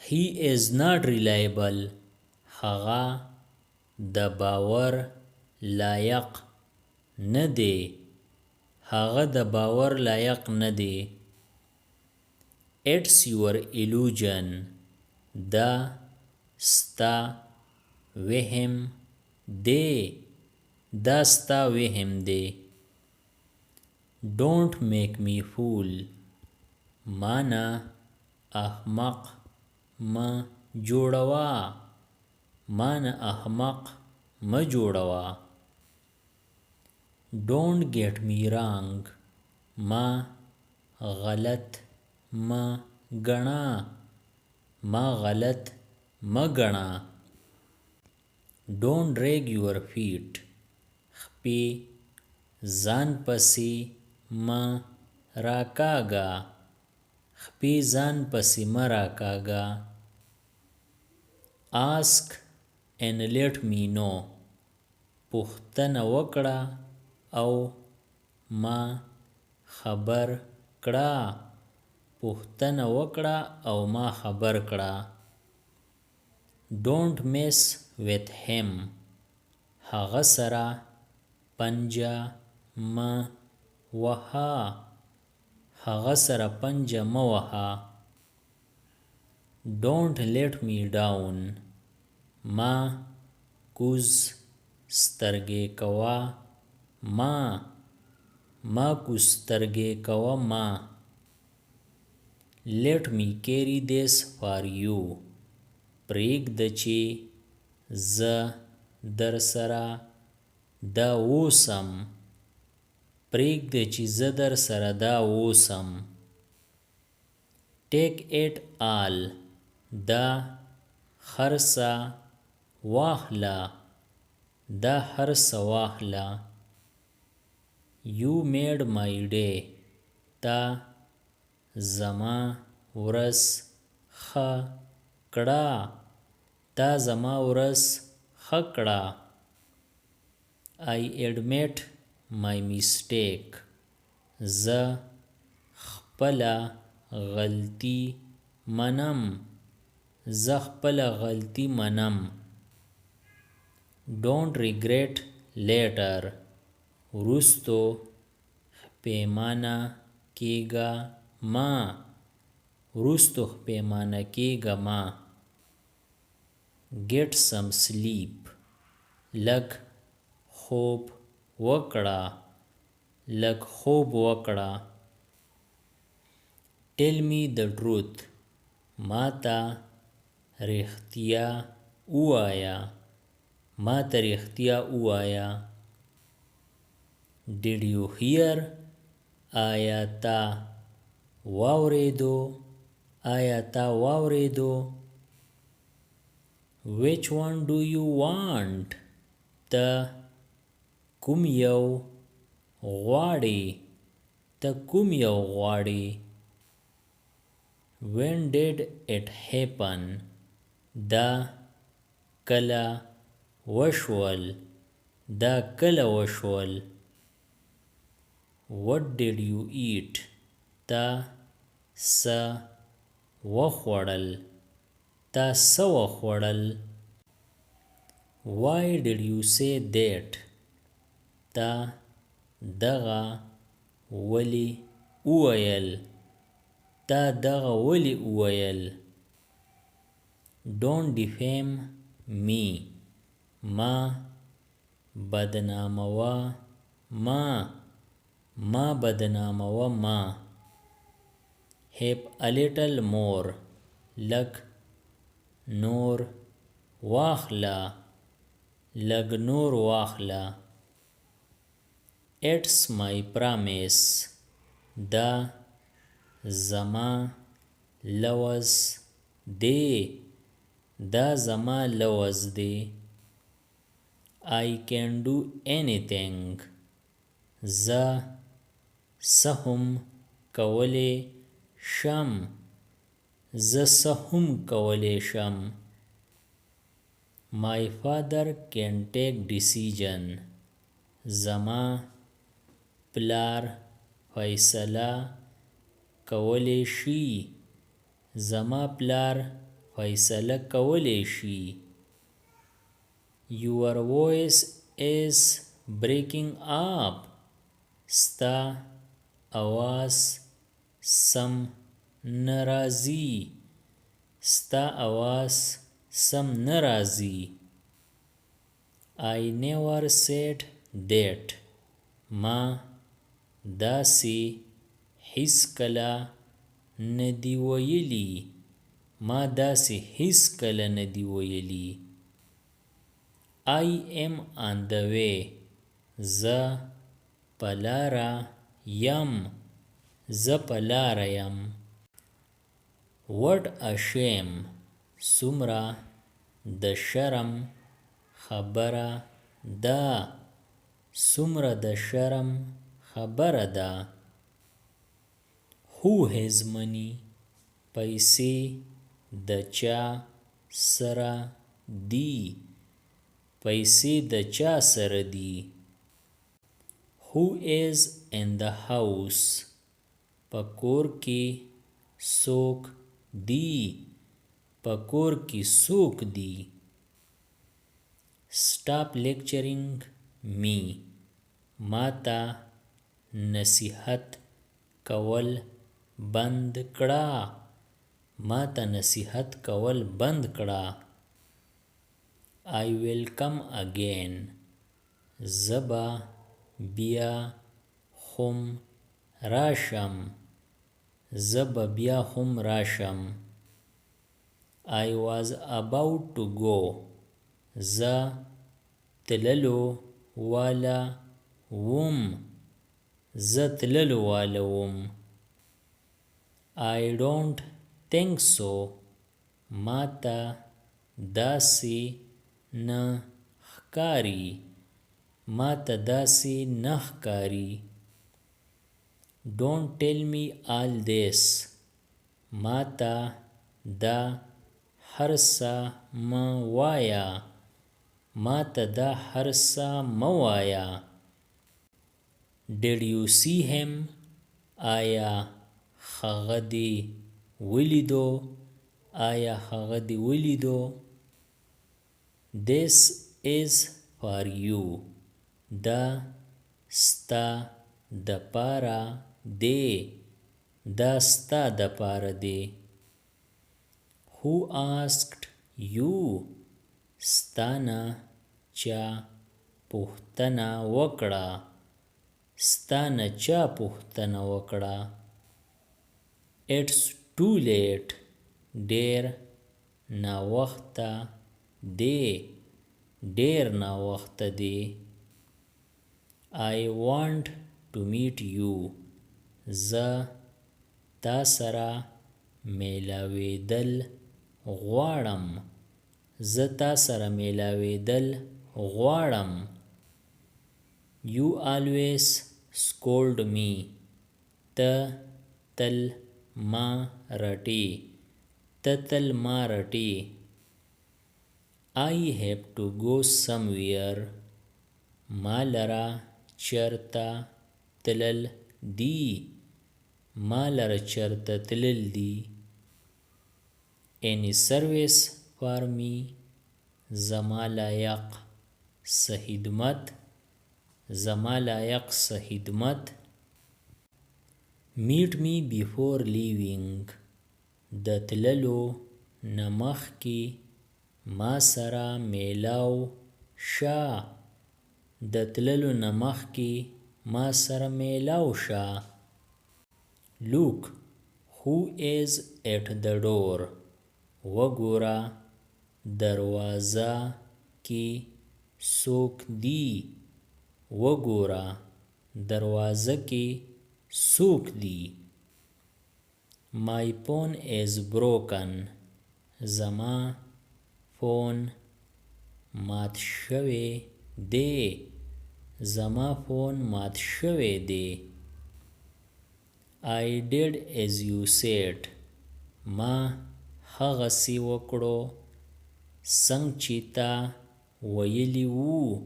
He is not reliable. هغه د باور لایق نه دی. هغه د باور لایق نه دی. It's your illusion. دا ستا وهم دی. دا ستا وهم دی. Don't make me fool. مانا احمق ما جوړوا. مانا احمق ما جوړوا. Don't get me wrong. ما غلط ما گنا. ما غلط ما گنا. Don't drag your feet. خپی ځان پسی ما راکاگا. خپی ځان پسی ما راکاگا. Ask and let me know. پوښتنه وکړه او ما خبر کړه. پوښتنه وکړه او ما خبر کړه. Don't mess with him. هغه سره پنجه ما وها. هغه سره پنجه ما وها. Don't let me down. ما کوز سترګې کوا. ما کوز سترګې کوا ما. Let me carry this for you. پرېږده چې زه در سره دا اوسم. پرېږده چې زه در سره دا اوسم. Take it all. دا خرڅه واخله. دا خرڅه واخله. You made my day. تا زما ورځ ښه کړه. تا زما ورځ ښه کړه. I admit my mistake. زه خپله غلطي منم. زه خپله غلطي منم. Don't regret later. وروستو پیمانه کیږه ما. وروستو پیمانه کیږه ما. Get some sleep. لږ خوب وکړه. لږ خوب وکړه. Tell me the truth. ما ته رښتیا ووایه. ما ته رښتیا ووایه. Did you hear? آیا تا واورېدو؟ آیا تا واورېدو؟ Which one do you want? ته کوم یو غواړې؟ ته کوم یو غواړې؟ When did it happen? دا کله وشول؟ دا کله وشول؟ What did you eat? تا څه وخوړل؟ تا څه وخوړل؟ Why did you say that? تا دغه ولې وویل؟ تا دغه ولې وویل؟ Don't defame me. ما بدناموه ما بدناموه ما. Have a little more. لږ نور واخله. لږ نور واخله. It's my promise. دا زما لوز دی. دا زما لوز دی. I can do anything. زه څه هم کولی شم. زه څه هم کولی شم. My father can take decision. زما پلار فیصله کولی شي. زما پلار فیصله کولی شي. Your voice is breaking up. ستا اواز سم نرازی. ستا اواز سم نرازی. I never said that. ما داسې هیڅ کله ندی ویلی. ما داسې هیڅ کله ندی ویلی. I am on the way. زه پلاره یم. زه پلاره یم. What a shame. څومره د شرم خبره ده. څومره د شرم خبره ده. Who has money. پیسې د چا سره دی. پیسې د چا سره دی. Who is in the house. په کور کې څوک دی. په کور کې څوک دی. Stop lecturing me. ما ته نصیحت کول بند کړه. ما ته نصیحت کول بند کړه. I will come again. زبا بیا هم راشم. زبا بیا هم راشم. I was about to go. زه تللو والا وم. زه تللو والا وم. I don't think so. ما ته داسې نه ښکاري. ما ته داسې نه ښکاري. Don't tell me all this. ما ته دا هر څه مه وایه. ما ته دا هر څه مه وایه. Did you see him. آیا هغه دې ولیدو. آیا هغه دې ولیدو. This is for you. دا ستا د پاره دی. دا ستا د پاره دی. Who asked you. ستانه چا پوښتنه وکړه. ستانه چا پوښتنه وکړه. It's too late. ډیر ناوخته دی. ډیر ناوخته دی. I want to meet you. زه تا سره میلاویدل غواړم. زه تا سره میلاویدل غواړم. You always scold me. ته تل ما رټې. ته تل ما رټې. I have to go somewhere. ما لره چرته تلل دی. ما لره چرته تلل دی. Any service for me. زما لایق څه خدمت. زما لایق څه خدمت. Meet me before leaving. د تللو نه مخکې ما سره میلاو شه. د تللو نه مخکې ما سره میلاو شه. Look who is at the door. وګوره دروازه کې څوک دی. وګوره دروازه کې څوک دی. My phone is broken. زما فون مات شوی دی. زما فون مات شوی دی. I did as you said. ما هغسې وکړو څنګه چې تا ویلي وو.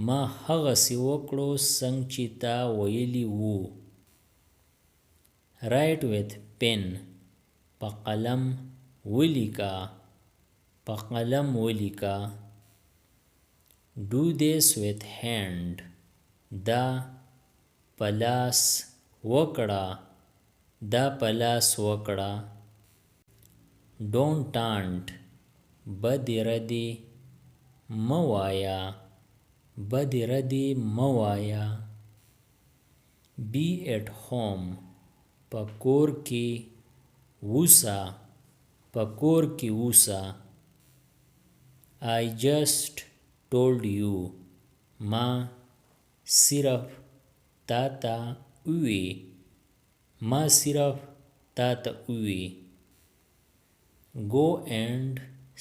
ما هغسې وکړو څنګه چې تا ویلي وو. Write with pen. په قلم ولیکا په قلم ولیکا do this with hand دا په لاس وکړه دا په لاس وکړه don't taunt بدې ردې مه وایه بدې ردې مه وایه be at home په کور کې اوسه په کور کې اوسه I just told you ما صرف تا ته ووی ما صرف تا ته ووی go and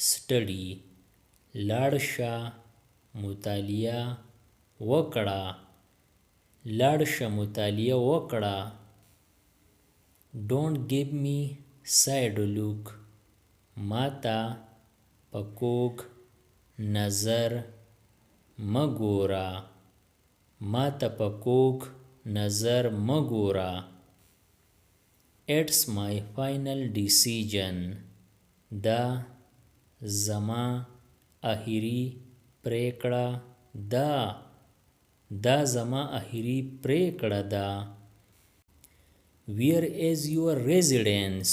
study لاړ شه مطالعه وکړه لاړ شه مطالعه وکړه don't give me side look ما ته په کوږ نظر مه ګوره ما ته په کوږ نظر مه ګوره it's my final decision دا زما اخري پریکړه دا زما اخري پریکړه ده where is your residence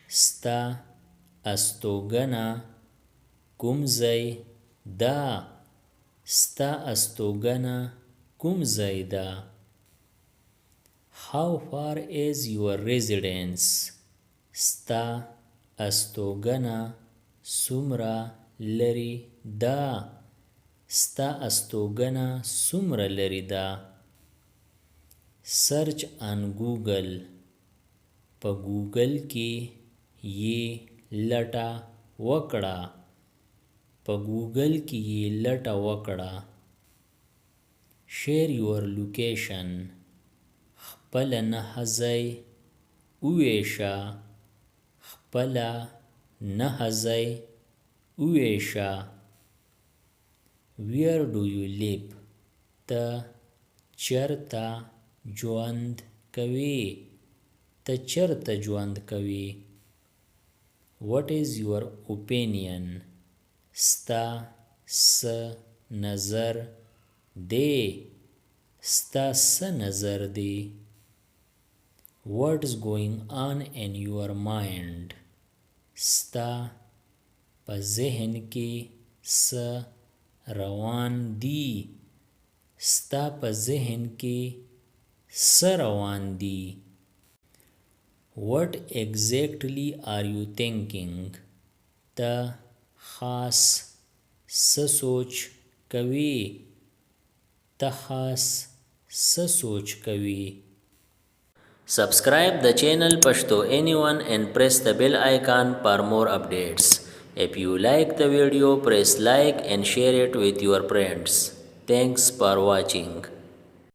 ستا استوګنه کوم ځای ده ستا استوګنه کوم ځای ده how far is your residence ستا استوګنه څومره لرې ده ستا استوګنه څومره لرې ده search on google په ګوګل کې یې لټه وکړه په ګوګل کې یې لټه وکړه share your location خپل نهه ځای وویشه خپل نهه ځای وویشه where do you live ته چېرته ژوند کوې ته چېرته ژوند کوې what is your opinion ستا څه نظر دی ستا څه نظر دی what's going on in your mind ستا په ذهن کې څه روان دي ستا په ذهن کې څه روان دي what exactly are you thinking ته خاص څه سوچ کوي ته خاص څه سوچ کوي Subscribe the channel Pashto Anyone and press the bell icon for more updates. If you like the video, press like and share it with your friends. Thanks for watching.